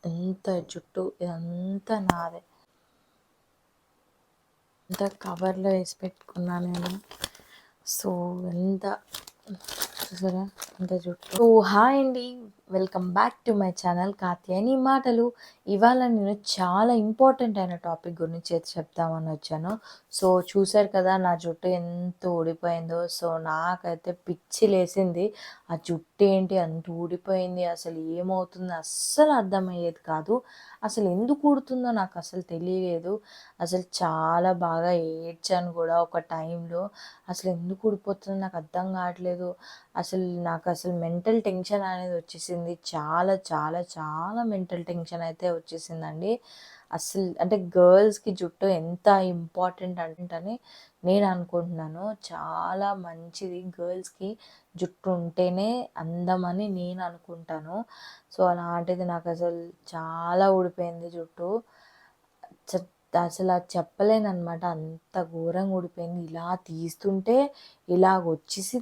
ఎంత జుట్టు ఇదంతా నాదే. అంత కవర్లో వేసి పెట్టుకున్నా నేను. సో ఎంత చూసారా ఎంత జుట్టు. సో హాయ్ అండి, welcome back to my channel Katyayani మాటలు. ఇవాళ నేను చాలా ఇంపార్టెంట్ అయిన టాపిక్ గురించి చెప్తామని వచ్చాను. సో చూసారు కదా నా జుట్టు ఎంత ఊడిపోయిందో. సో నాకైతే పిచ్చి లేసింది. ఆ జుట్టు ఏంటి అంత ఊడిపోయింది, అసలు ఏమవుతుందో అస్సలు అర్థమయ్యేది కాదు. అసలు ఎందుకు ఊడుతుందో నాకు అసలు తెలియలేదు. అసలు చాలా బాగా ఏడ్చాను కూడా ఒక టైంలో. అసలు ఎందుకు ఊడిపోతుందో నాకు అర్థం కావట్లేదు. నాకు అసలు మెంటల్ టెన్షన్ అనేది వచ్చేసింది. చాలా చాలా చాలా మెంటల్ టెన్షన్ అయితే వచ్చేసిందండి. అసలు అంటే గర్ల్స్కి జుట్టు ఎంత ఇంపార్టెంట్ అని నేను అనుకుంటున్నాను. చాలా మంచిది గర్ల్స్కి జుట్టు ఉంటేనే అందమని నేను అనుకుంటాను. సో అలాంటిది నాకు అసలు చాలా ఊడిపోయింది జుట్టు. అసలు అది చెప్పలేనమాట, అంత ఘోరంగా ఊడిపోయింది. ఇలా తీస్తుంటే ఇలాగ వచ్చేసి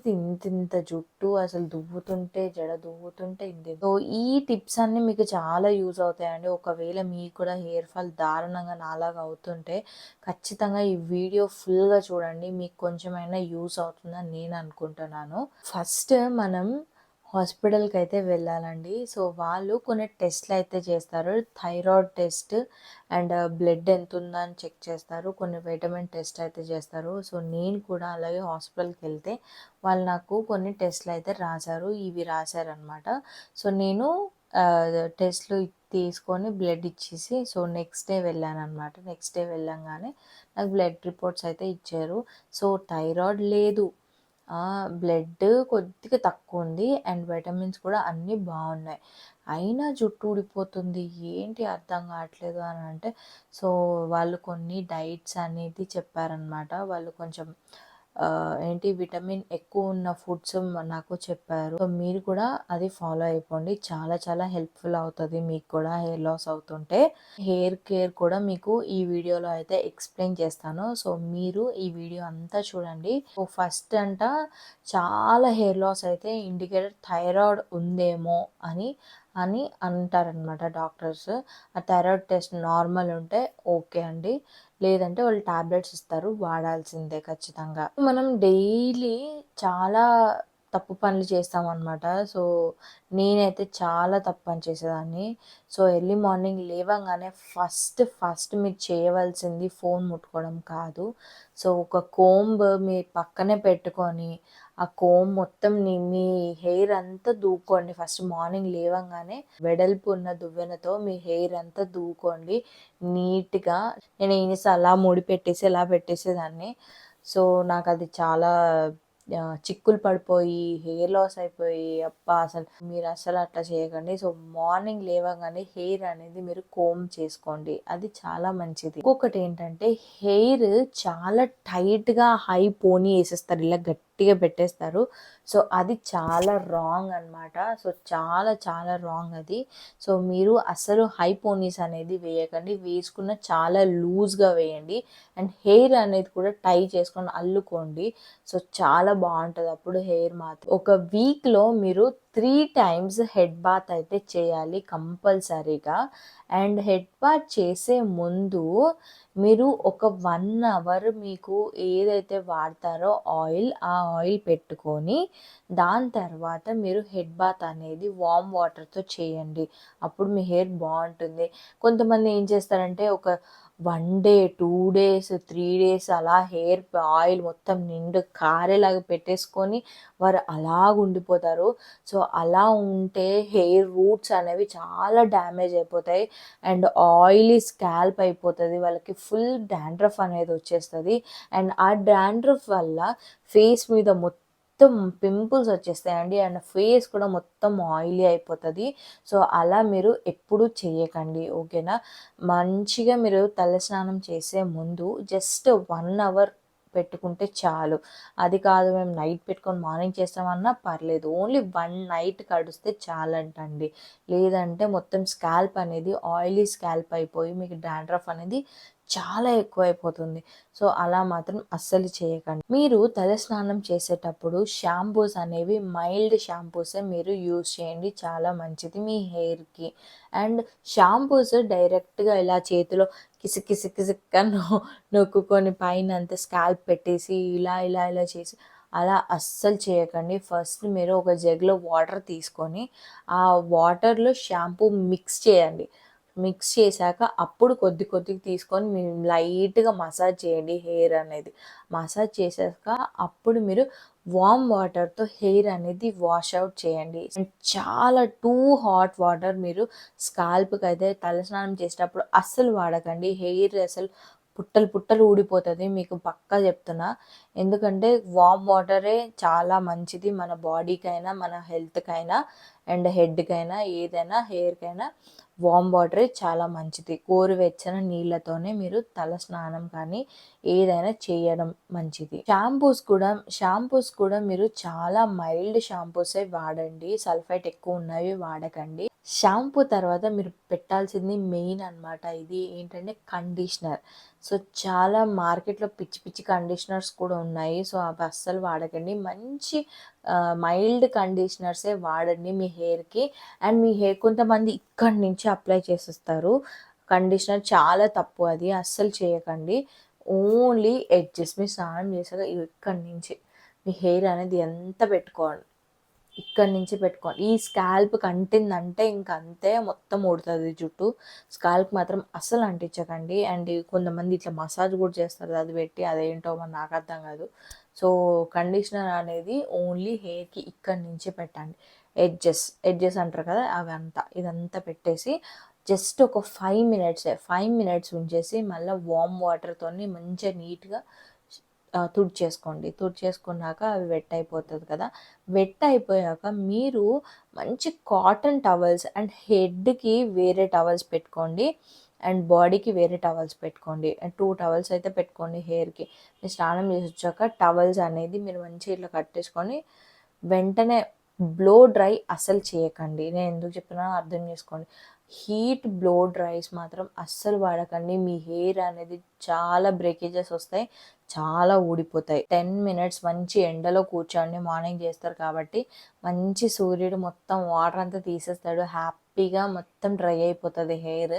ఇంత జుట్టు అసలు దువ్వుతుంటే జడ దువ్వుతుంటే ఇంత. సో ఈ టిప్స్ అన్నీ మీకు చాలా యూజ్ అవుతాయండి. ఒకవేళ మీకు కూడా హెయిర్ ఫాల్ దారుణంగా నాలాగా అవుతుంటే ఖచ్చితంగా ఈ వీడియో ఫుల్గా చూడండి, మీకు కొంచెమైనా యూజ్ అవుతుందని నేను అనుకుంటున్నాను. ఫస్ట్ మనం హాస్పిటల్కి అయితే వెళ్ళాలండి. సో వాళ్ళు కొన్ని టెస్ట్లు అయితే చేస్తారు. థైరాయిడ్ టెస్ట్ అండ్ బ్లడ్ ఎంత ఉందని చెక్ చేస్తారు. కొన్ని విటమిన్ టెస్ట్ అయితే చేస్తారు. సో నేను కూడా అలాగే హాస్పిటల్కి వెళ్తే వాళ్ళు నాకు కొన్ని టెస్ట్లు అయితే రాశారు. ఇవి రాశారనమాట. సో నేను టెస్ట్లు తీసుకొని బ్లడ్ ఇచ్చేసి సో నెక్స్ట్ డే వెళ్ళాను అనమాట. నెక్స్ట్ డే వెళ్ళంగానే నాకు బ్లడ్ రిపోర్ట్స్ అయితే ఇచ్చారు. సో థైరాయిడ్ లేదు, బ్లడ్ కొద్దిగా తక్కువ ఉంది అండ్ విటమిన్స్ కూడా అన్నీ బాగున్నాయి. అయినా జుట్టు ఊడిపోతుంది ఏంటి అర్థం కావట్లేదు అని అంటే, సో వాళ్ళు కొన్ని డైట్స్ అనేది చెప్పారనమాట. వాళ్ళు కొంచెం ఏంటి విటమిన్ ఎక్కువ ఉన్న ఫుడ్స్ నాకు చెప్పారు. సో మీరు కూడా అది ఫాలో అయిపోండి, చాలా చాలా హెల్ప్ఫుల్ అవుతుంది మీకు కూడా హెయిర్ లాస్ అవుతుంటే. హెయిర్ కేర్ కూడా మీకు ఈ వీడియోలో అయితే ఎక్స్ప్లెయిన్ చేస్తాను. సో మీరు ఈ వీడియో అంతా చూడండి. సో ఫస్ట్ చాలా హెయిర్ లాస్ అయితే ఇండికేటర్ థైరాయిడ్ ఉందేమో అని అని అంటారనమాట డాక్టర్స్. ఆ థైరాయిడ్ టెస్ట్ నార్మల్ ఉంటే ఓకే అండి, లేదంటే వాళ్ళు టాబ్లెట్స్ ఇస్తారు, వాడాల్సిందే ఖచ్చితంగా. మనం డైలీ చాలా తప్పు పనులు చేస్తాం అనమాట. సో నేనైతే చాలా తప్పు పని చేసేదాన్ని. సో ఎర్లీ మార్నింగ్ లేవగానే ఫస్ట్ మీరు చేయవలసింది ఫోన్ ముట్టుకోవడం కాదు. సో ఒక కోంబ్ మీ పక్కనే పెట్టుకొని ఆ కోంబ్ మొత్తం మీ హెయిర్ అంతా దూకోండి. ఫస్ట్ మార్నింగ్ లేవగానే వెడల్పు ఉన్న దువ్వెనతో మీ హెయిర్ అంతా దూకోండి నీట్గా. నేను ఏం చేస్తే అలా ముడి పెట్టేసి ఎలా పెట్టేసేదాన్ని. సో నాకు అది చాలా చిక్కులు పడిపోయి హెయిర్ లాస్ అయిపోయి అబ్బా అసలు మీరు అసలు అట్లా చేయకండి. సో మార్నింగ్ లేవగానే హెయిర్ అనేది మీరు కోమ్ చేసుకోండి, అది చాలా మంచిది. ఇంకొకటి ఏంటంటే హెయిర్ చాలా టైట్గా హై పోనీ వేసేస్తారు, ఇలా గట్టిగా పెట్టేస్తారు. సో అది చాలా రాంగ్ అనమాట. సో చాలా చాలా రాంగ్ అది. సో మీరు అసలు హై పోనీస్ అనేది వేయకండి, వేసుకున్న చాలా లూజ్గా వేయండి అండ్ హెయిర్ అనేది కూడా టై చేసుకొని అల్లుకోండి. సో చాలా బాగుంటుంది అప్పుడు హెయిర్ మాత్రం. ఒక వీక్లో మీరు 3 times హెడ్ బాత్ అయితే చేయాలి కంపల్సరీగా. అండ్ హెడ్ బాత్ చేసే ముందు మీరు ఒక 1 hour మీకు ఏదైతే వాడతారో ఆయిల్, ఆ ఆయిల్ పెట్టుకొని దాని తర్వాత మీరు హెడ్ బాత్ అనేది వామ్ వాటర్తో చేయండి. అప్పుడు మీ హెయిర్ బాగుంటుంది. కొంతమంది ఏం చేస్తారంటే ఒక 1 day 2 days 3 days అలా హెయిర్ ఆయిల్ మొత్తం నిండు కారేలాగా పెట్టేసుకొని వారు అలాగ ఉండిపోతారు. సో అలా ఉంటే హెయిర్ రూట్స్ అనేవి చాలా డ్యామేజ్ అయిపోతాయి అండ్ ఆయిలీ స్కాల్ప్ అయిపోతుంది. వాళ్ళకి ఫుల్ డాండ్రఫ్ అనేది వచ్చేస్తుంది అండ్ ఆ డాండ్రఫ్ వల్ల ఫేస్ మీద మొత్తం పింపుల్స్ వచ్చేస్తాయండి అండ్ ఫేస్ కూడా మొత్తం ఆయిలీ అయిపోతుంది. సో అలా మీరు ఎప్పుడు చేయకండి, ఓకేనా. మంచిగా మీరు తలస్నానం చేసే ముందు జస్ట్ 1 hour పెట్టుకుంటే చాలు. అది కాదు మేము నైట్ పెట్టుకొని మార్నింగ్ చేస్తామన్నా పర్లేదు, ఓన్లీ 1 night కడిస్తే చాలంటండి. లేదంటే మొత్తం స్కాల్ప్ అనేది ఆయిలీ స్కాల్ప్ అయిపోయి మీకు డాండ్రఫ్ అనేది చాలా ఎక్కువైపోతుంది. సో, అలా మాత్రం అస్సలు చేయకండి. మీరు తలస్నానం చేసేటప్పుడు షాంపూస్ అనేవి మైల్డ్ షాంపూసే మీరు యూజ్ చేయండి. చాలా మంచిది మీ హెయిర్‌కి. అండ్ షాంపూస్ డైరెక్ట్‌గా ఇలా చేతిలో కిసిక్ కిసిక్ కిసిక్ నొక్కుకొని పైనంతా స్కాల్ప్ పెట్టేసి ఇలా చేసి అలా అస్సలు చేయకండి. ఫస్ట్ మీరు ఒక జగ్‌లో వాటర్ తీసుకొని, ఆ వాటర్‌లో షాంపూ మిక్స్ చేయండి. మిక్స్ చేశాక అప్పుడు కొద్దిగా తీసుకొని మీరు లైట్‌గా మసాజ్ చేయండి హెయిర్ అనేది. మసాజ్ చేశాక అప్పుడు మీరు వార్మ్ వాటర్‌తో హెయిర్ అనేది వాష్ ఔట్ చేయండి. అండ్ చాలా టూ హాట్ వాటర్ మీరు స్కాల్ప్‌కైతే తలస్నానం చేసేటప్పుడు అస్సలు వాడకండి. హెయిర్ అసలు పుట్టలు ఊడిపోతది. మీకు పక్కా చెప్తున్నా. ఎందుకంటే వార్మ్ వాటరే చాలా మంచిది మన బాడీకైనా, మన హెల్త్‌కైనా అండ్ హెడ్‌కైనా ఏదైనా హెయిర్‌కైనా వార్మ్ వాటరే చాలా మంచిది. గోరువెచ్చని నీళ్ళతోనే మీరు తల స్నానం కానీ ఏదైనా చేయడం మంచిది. షాంపూస్ కూడా మీరు చాలా మైల్డ్ షాంపూసే వాడండి. సల్ఫైట్ ఎక్కువ ఉన్నవి వాడకండి. షాంపూ తర్వాత మీరు పెట్టాల్సింది మెయిన్ అనమాట. ఇది ఏంటంటే కండిషనర్. సో, చాలా మార్కెట్‌లో పిచ్చి కండిషనర్స్ కూడా ఉన్నాయి. సో, అవి అస్సలు వాడకండి. మంచి మైల్డ్ కండిషనర్సే వాడండి మీ హెయిర్‌కి. అండ్ మీ హెయిర్ కొంతమంది ఇక్కడి నుంచి అప్లై చేసేస్తారు. కండిషనర్ చాలా తప్పు అది. అస్సలు చేయకండి. ఓన్లీ ఎడ్జెస్ మీరు స్నానం చేశాక ఇక్కడి నుంచి మీ హెయిర్ అనేది ఎంత పెట్టుకోండి. ఇక్కడి నుంచి పెట్టుకోండి. ఈ స్కాల్ప్‌కి అంటిందంటే ఇంక అంతే మొత్తం ఊడుతది జుట్టు. స్కాల్ప్ మాత్రం అస్సలు అంటించకండి. అండ్ కొంతమంది ఇట్లా మసాజ్ కూడా చేస్తారు అది పెట్టి. అదేంటో మరి నాకు అర్థం కాదు. సో, కండిషనర్ అనేది ఓన్లీ హెయిర్‌కి ఇక్కడి నుంచి పెట్టండి. ఎడ్జెస్ అంటారు కదా! ఇదంతా పెట్టేసి జస్ట్ ఒక 5 మినిట్సే. 5 మినిట్స్ ఉంచేసి మళ్ళా వార్మ్ వాటర్‌తోని మంచిగా నీట్‌గా తుడిచేసుకున్నాక అవి వెట్ అయిపోతది కదా! వెట్ అయిపోయాక మీరు మంచి కాటన్ టవల్స్ అండ్ హెడ్‌కి వేరే టవల్స్ పెట్టుకోండి. అండ్ బాడీకి వేరే టవల్స్ పెట్టుకోండి. అండ్ 2 టవల్స్ అయితే పెట్టుకోండి హెయిర్‌కి. మీరు స్నానం చేసొచ్చాక టవల్స్ అనేది మీరు మంచిగా ఇట్లా కట్టేసుకొని వెంటనే బ్లో డ్రై అస్సలు చేయకండి. నేను ఎందుకు చెప్తున్నానో అర్థం చేసుకోండి. హీట్ బ్లో డ్రైస్ మాత్రం అస్సలు వాడకండి. మీ హెయిర్ అనేది చాలా బ్రేకేజెస్ వస్తాయి. చాలా ఊడిపోతాయి. 10 మినిట్స్ మంచి ఎండలో కూర్చోండి. మార్నింగ్ చేస్తారు కాబట్టి మంచి సూర్యుడు మొత్తం వాటర్ అంతా తీసేస్తాడు. హ్యాపీగా మొత్తం డ్రై అయిపోతుంది హెయిర్.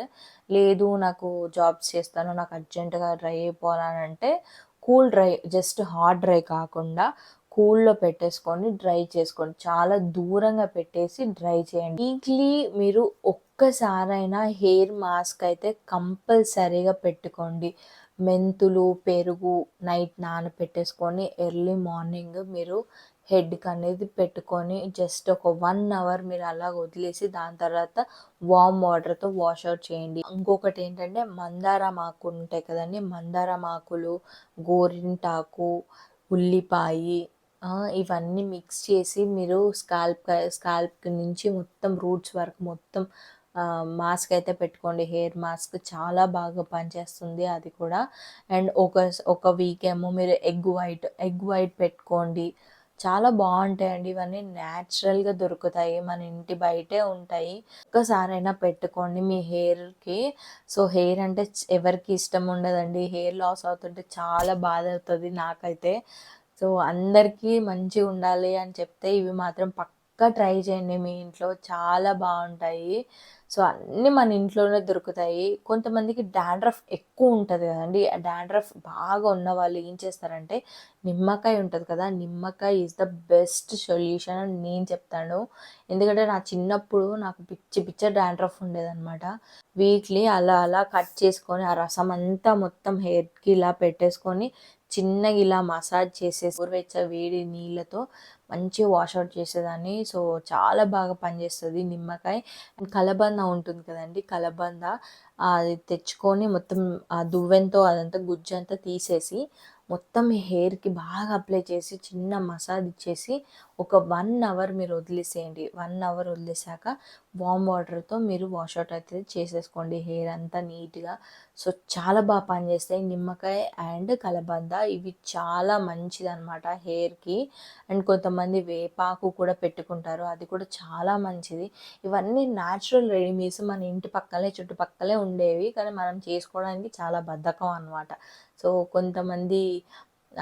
లేదు నాకు జాబ్స్ చేస్తాను, నాకు అర్జెంటుగా డ్రై అయిపోవాలనంటే cool dry, just hot dry కాకుండా కూల్‌లో పెట్టేసుకొని డ్రై చేసుకోండి. చాలా దూరంగా పెట్టేసి డ్రై చేయండి. వీక్లీ మీరు ఒక్కసారైనా హెయిర్ మాస్క్ అయితే కంపల్సరీగా పెట్టుకోండి. మెంతులు, పెరుగు నైట్ నానపెట్టేసుకొని ఎర్లీ మార్నింగ్ మీరు హెడ్‌కి అనేది పెట్టుకొని జస్ట్ ఒక 1 అవర్ మీరు అలా వదిలేసి దాని తర్వాత వార్మ్ వాటర్‌తో వాష్ ఔట్ చేయండి. ఇంకొకటి ఏంటంటే మందారం ఆకులు ఉంటాయి కదండీ! మందారం ఆకులు, గోరింటాకు, ఉల్లిపాయి ఇవన్నీ మిక్స్ చేసి మీరు స్కాల్ప్ నుంచి మొత్తం రూట్స్ వరకు మొత్తం మాస్క్ అయితే పెట్టుకోండి. హెయిర్ మాస్క్ చాలా బాగా పనిచేస్తుంది అది కూడా. అండ్ ఒక వీక్ ఏమో మీరు ఎగ్ వైట్ పెట్టుకోండి. చాలా బాగుంటాయండి ఇవన్నీ. న్యాచురల్‌గా దొరుకుతాయి. మన ఇంటి బయటే ఉంటాయి. ఒక్కసారైనా పెట్టుకోండి మీ హెయిర్‌కి. సో, హెయిర్ అంటే ఎవరికి ఇష్టం ఉండదండి. హెయిర్ లాస్ అవుతుంటే చాలా బాధ అవుతుంది నాకైతే. సో, అందరికీ మంచిగా ఉండాలి అని చెప్తే ఇవి మాత్రం పక్కా ట్రై చేయండి మీ ఇంట్లో. చాలా బాగుంటాయి. సో, అన్నీ మన ఇంట్లోనే దొరుకుతాయి. కొంతమందికి డాండ్రఫ్ ఎక్కువ ఉంటుంది కదండీ! ఆ డాండ్రఫ్ బాగా ఉన్నవాళ్ళు ఏం చేస్తారంటే నిమ్మకాయ ఉంటది కదా! నిమ్మకాయ ఈజ్ ద బెస్ట్ సొల్యూషన్ అని నేను చెప్తాను. ఎందుకంటే నా చిన్నప్పుడు నాకు పిచ్చి డాండ్రఫ్ ఉండేదనమాట. వీక్లీ అలా కట్ చేసుకొని ఆ రసం అంతా మొత్తం హెయిర్‌కి ఇలా పెట్టేసుకొని చిన్నగా ఇలా మసాజ్ చేసేసి గోరువెచ్చని వేడి నీళ్ళతో మంచిగా వాష్ ఔట్ చేసేదాన్ని. సో, చాలా బాగా పనిచేస్తది నిమ్మకాయ. అండ్ కలబంద ఉంటుంది కదండీ! కలబంద అది తెచ్చుకొని మొత్తం ఆ దువ్వెనతో అదంతా గుజ్జంతా తీసేసి మొత్తం హెయిర్కి బాగా అప్లై చేసి చిన్న మసాజ్ ఇచ్చేసి ఒక 1 అవర్ మీరు వదిలేసేయండి. 1 అవర్ వదిలేసాక వామ్ వాటర్తో మీరు వాషౌట్ అయితే చేసేసుకోండి హెయిర్ అంతా నీట్గా. సో చాలా బాగా పనిచేస్తాయి. నిమ్మకాయ అండ్ కలబంద ఇవి చాలా మంచిదన్నమాట హెయిర్కి. అండ్ కొంతమంది వేపాకు కూడా పెట్టుకుంటారు, అది కూడా చాలా మంచిది. ఇవన్నీ న్యాచురల్ రెమెడీస్, మన ఇంటి పక్కలే చుట్టుపక్కలే ఉండేవి, కానీ మనం చేసుకోవడానికి చాలా బద్ధకం అనమాట. సో కొంతమంది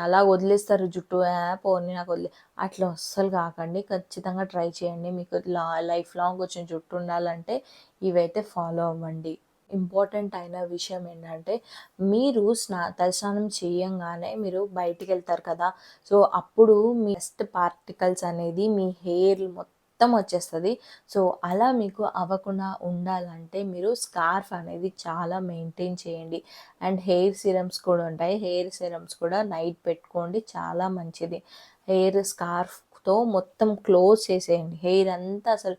అలా వదిలేస్తారు జుట్టు, పోనీ నాకు వదిలే, అట్లా అస్సలు కాకండి. ఖచ్చితంగా ట్రై చేయండి. మీకు లైఫ్ లాంగ్ వచ్చిన జుట్టు ఉండాలంటే ఇవైతే ఫాలో అవ్వండి. ఇంపార్టెంట్ అయిన విషయం ఏంటంటే, మీరు తలస్నానం చేయంగానే మీరు బయటికి వెళ్తారు కదా, సో అప్పుడు మీ డస్ట్ పార్టికల్స్ అనేది మీ హెయిర్ మొత్తం వచ్చేస్తుంది. సో అలా మీకు అవ్వకుండా ఉండాలంటే మీరు స్కార్ఫ్ అనేది చాలా మెయింటైన్ చేయండి. అండ్ హెయిర్ సిరమ్స్ కూడా ఉంటాయి, హెయిర్ సిరమ్స్ కూడా నైట్ పెట్టుకోండి, చాలా మంచిది. హెయిర్ స్కార్ఫ్తో మొత్తం క్లోజ్ చేసేయండి హెయిర్ అంతా, అసలు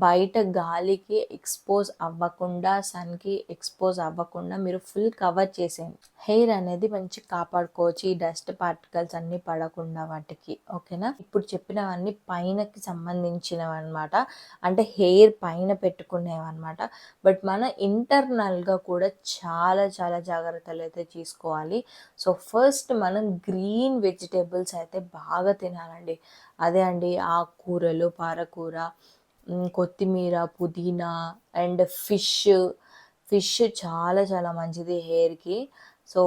బయట గాలికి ఎక్స్పోజ్ అవ్వకుండా, సన్కి ఎక్స్పోజ్ అవ్వకుండా మీరు ఫుల్ కవర్ చేసేయండి. హెయిర్ అనేది మంచి కాపాడుకోవచ్చు ఈ డస్ట్ పార్టికల్స్ అన్నీ పడకుండా వాటికి. ఓకేనా? ఇప్పుడు చెప్పినవన్నీ పైనకి సంబంధించినవి అనమాట, అంటే హెయిర్ పైన పెట్టుకునేవి అనమాట. బట్ మన ఇంటర్నల్గా కూడా చాలా చాలా జాగ్రత్తలు అయితే తీసుకోవాలి. సో ఫస్ట్ మనం గ్రీన్ వెజిటేబుల్స్ అయితే బాగా తినాలండి. అదే అండి ఆకుకూరలు, పాలకూర, కొత్తిమీర, పుదీనా అండ్ ఫిష్ చాలా చాలా మంచిది హెయిర్కి. సో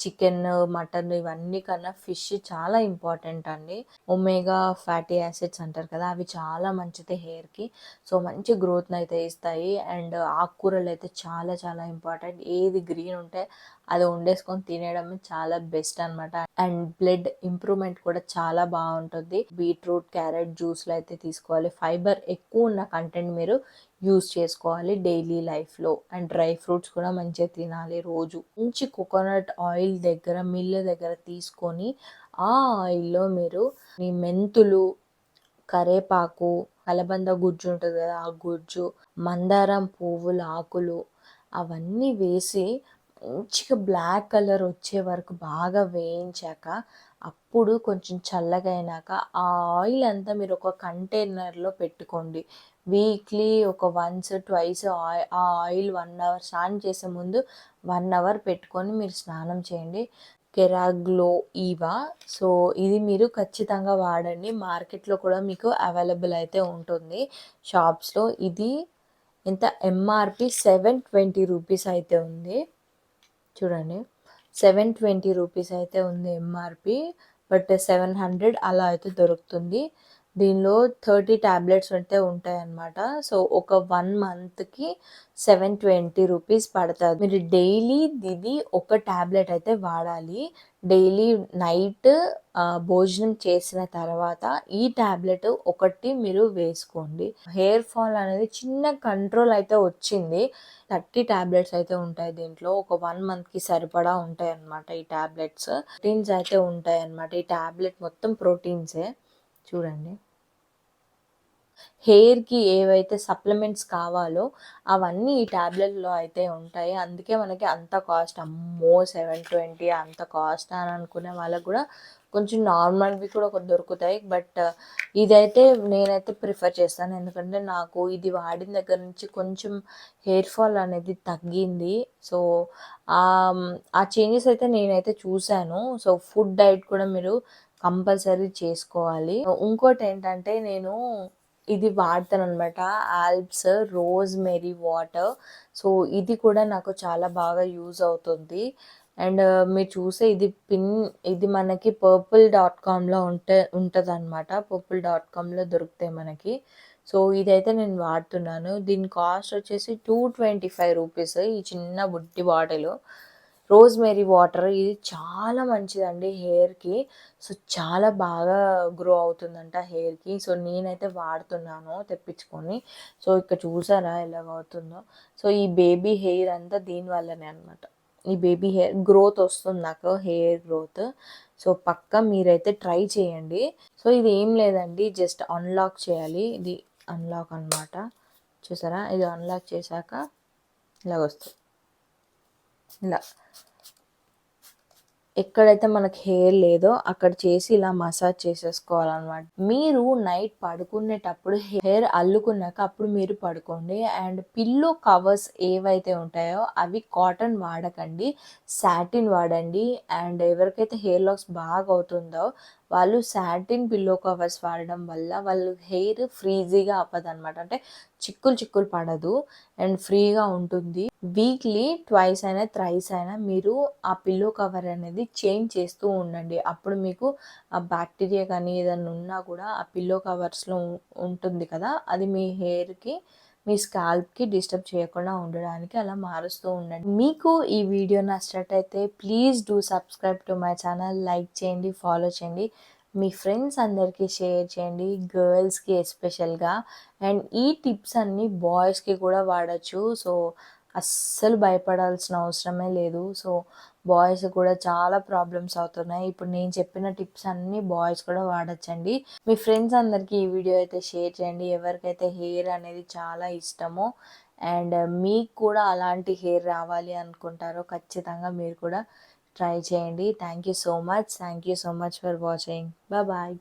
చికెన్, మటన్ ఇవన్నీ కన్నా ఫిష్ చాలా ఇంపార్టెంట్ అండి. ఒమేగా ఫ్యాటీ యాసిడ్స్ అంటారు కదా, అవి చాలా మంచిది హెయిర్కి. సో మంచి గ్రోత్ని అయితే ఇస్తాయి. అండ్ ఆకుకూరలు అయితే చాలా చాలా ఇంపార్టెంట్. ఏది గ్రీన్ ఉంటే అది వండేసుకొని తినేయడం చాలా బెస్ట్ అనమాట. అండ్ బ్లడ్ ఇంప్రూవ్మెంట్ కూడా చాలా బాగుంటుంది. బీట్రూట్, క్యారెట్ జ్యూస్లు అయితే తీసుకోవాలి. ఫైబర్ ఎక్కువ ఉన్న కంటెంట్ మీరు యూస్ చేసుకోవాలి డైలీ లైఫ్లో. అండ్ డ్రై ఫ్రూట్స్ కూడా మంచిగా తినాలి రోజు. మంచి కోకోనట్ ఆయిల్ దగ్గర, మిల్లు దగ్గర తీసుకొని ఆ ఆయిల్లో మీరు మీ మెంతులు, కరేపాకు, కలబంద గుజ్జు ఉంటుంది కదా, ఆ గుజ్జు, మందారం పువ్వుల ఆకులు అవన్నీ వేసి మంచిగా బ్లాక్ కలర్ వచ్చే వరకు బాగా వేయించాక, అప్పుడు కొంచెం చల్లగా అయినాక ఆ ఆయిల్ అంతా మీరు ఒక కంటైనర్లో పెట్టుకోండి. వీక్లీ ఒక వన్స్ ట్వైస్ ఆ ఆయిల్ 1 అవర్, స్నానం చేసే ముందు 1 అవర్ పెట్టుకొని మీరు స్నానం చేయండి. కెరాగ్లో ఈవా. సో ఇది మీరు ఖచ్చితంగా వాడండి. మార్కెట్లో కూడా మీకు అవైలబుల్ అయితే ఉంటుంది షాప్స్లో. ఇది ఎంత ఎంఆర్పి 720 రూపీస్ అయితే ఉంది. చూడండి, 720 రూపీస్ అయితే ఉంది ఎంఆర్పి, బట్ 700 అలా అయితే దొరుకుతుంది. దీనిలో 30 ట్యాబ్లెట్స్ అయితే ఉంటాయి అన్నమాట. సో ఒక 1 మంత్కి 720 రూపీస్ పడుతుంది. మీరు డైలీ ఇది ఒక ట్యాబ్లెట్ అయితే వాడాలి. డైలీ నైట్ భోజనం చేసిన తర్వాత ఈ ట్యాబ్లెట్ ఒకటి మీరు వేసుకోండి. హెయిర్ ఫాల్ అనేది చిన్న కంట్రోల్ అయితే వచ్చింది. 30 ట్యాబ్లెట్స్ అయితే ఉంటాయి దీంట్లో. ఒక 1 మంత్కి సరిపడా ఉంటాయి అన్నమాట ఈ ట్యాబ్లెట్స్. ప్రోటీన్స్ అయితే ఉంటాయి అన్నమాట. ఈ ట్యాబ్లెట్ మొత్తం ప్రోటీన్సే. చూడండి, హెయిర్కి ఏవైతే సప్లిమెంట్స్ కావాలో అవన్నీ ఈ ట్యాబ్లెట్లో అయితే ఉంటాయి. అందుకే మనకి అంత కాస్ట్. అమ్మో 720 అంత కాస్ట్ అని అనుకునే వాళ్ళకు కూడా కొంచెం నార్మల్వి కూడా దొరుకుతాయి. బట్ ఇదైతే నేనైతే ప్రిఫర్ చేస్తాను, ఎందుకంటే నాకు ఇది వాడిన దగ్గర నుంచి కొంచెం హెయిర్ ఫాల్ అనేది తగ్గింది. సో ఆ చేంజెస్ అయితే నేనైతే చూశాను. సో ఫుడ్ డైట్ కూడా మీరు కంపల్సరీ చేసుకోవాలి. ఇంకోటి ఏంటంటే, నేను ఇది వాడతాను అనమాట, Alps rosemary water. So ఇది కూడా నాకు చాలా బాగా యూజ్ అవుతుంది. అండ్ మీరు చూసే ఇది మనకి purple.comలో ఉంటుంది అనమాట. purple.comలో దొరుకుతాయి మనకి. సో ఇదైతే నేను వాడుతున్నాను. దీని కాస్ట్ వచ్చేసి 225 రూపీస్ ఈ చిన్న బుడ్డి బాటిల్. రోజ్ మేరీ వాటర్ ఇది చాలా మంచిదండి హెయిర్కి. సో చాలా బాగా గ్రో అవుతుందంట హెయిర్కి. సో నేనైతే వాడుతున్నాను తెప్పించుకొని. సో ఇక్కడ చూసారా ఎలాగ అవుతుందో. సో ఈ బేబీ హెయిర్ అంతా దీనివల్లనే అనమాట. ఈ బేబీ హెయిర్ గ్రోత్ వస్తుంది నాకు, హెయిర్ గ్రోత్. సో పక్కా మీరైతే ట్రై చేయండి. సో ఇది ఏం లేదండి, జస్ట్ అన్లాక్ చేయాలి. ఇది అన్లాక్ అనమాట. చూసారా, ఇది అన్లాక్ చేశాక ఇలాగ వస్తుంది. ఇలా ఎక్కడైతే మనకి హెయిర్ లేదో అక్కడ చేసి ఇలా మసాజ్ చేసేసుకోవాలన్నమాట. మీరు నైట్ పడుకునేటప్పుడు హెయిర్ అల్లుకున్నాక అప్పుడు మీరు పడుకోండి. అండ్ పిల్లో కవర్స్ ఏవైతే ఉంటాయో అవి కాటన్ వాడకండి, సాటిన్ వాడండి. అండ్ ఎవరికైతే హెయిర్ లాస్ బాగా అవుతుందో వాళ్ళు సాటిన్ పిల్లో కవర్స్ వాడడం వల్ల వాళ్ళు హెయిర్ ఫ్రీజీగా అవ్వదన్నమాట. అంటే చిక్కులు చిక్కులు పడదు అండ్ ఫ్రీగా ఉంటుంది. వీక్లీ ట్వైస్ అయినా థ్రైస్ అయినా మీరు ఆ పిల్లో కవర్ అనేది చేంజ్ చేస్తూ ఉండండి. అప్పుడు మీకు ఆ బ్యాక్టీరియా కానీ ఏదైనా ఉన్నా కూడా ఆ పిల్లో కవర్స్లో ఉంటుంది కదా, అది మీ హెయిర్కి మీ స్కాల్ప్కి డిస్టర్బ్ చేయకుండా ఉండడానికి అలా మారుస్తూ ఉండండి. మీకు ఈ వీడియో నచ్చినట్టయితే please do subscribe to my channel. Like చేయండి, ఫాలో చేయండి, మీ ఫ్రెండ్స్ అందరికీ షేర్ చేయండి, గర్ల్స్కి ఎస్పెషల్గా. అండ్ ఈ టిప్స్ అన్నీ బాయ్స్కి కూడా వాడచ్చు. సో అస్సలు భయపడాల్సిన అవసరమే లేదు. సో బాయ్స్ కూడా చాలా ప్రాబ్లమ్స్ అవుతున్నాయి. ఇప్పుడు నేను చెప్పిన టిప్స్ అన్నీ బాయ్స్ కూడా వాడచ్చండి. మీ ఫ్రెండ్స్ అందరికీ ఈ వీడియో అయితే షేర్ చేయండి, ఎవరికైతే హెయిర్ అనేది చాలా ఇష్టమో అండ్ మీకు కూడా అలాంటి హెయిర్ రావాలి అనుకుంటారో ఖచ్చితంగా మీరు కూడా ట్రై చేయండి. Thank you so much for watching. Bye.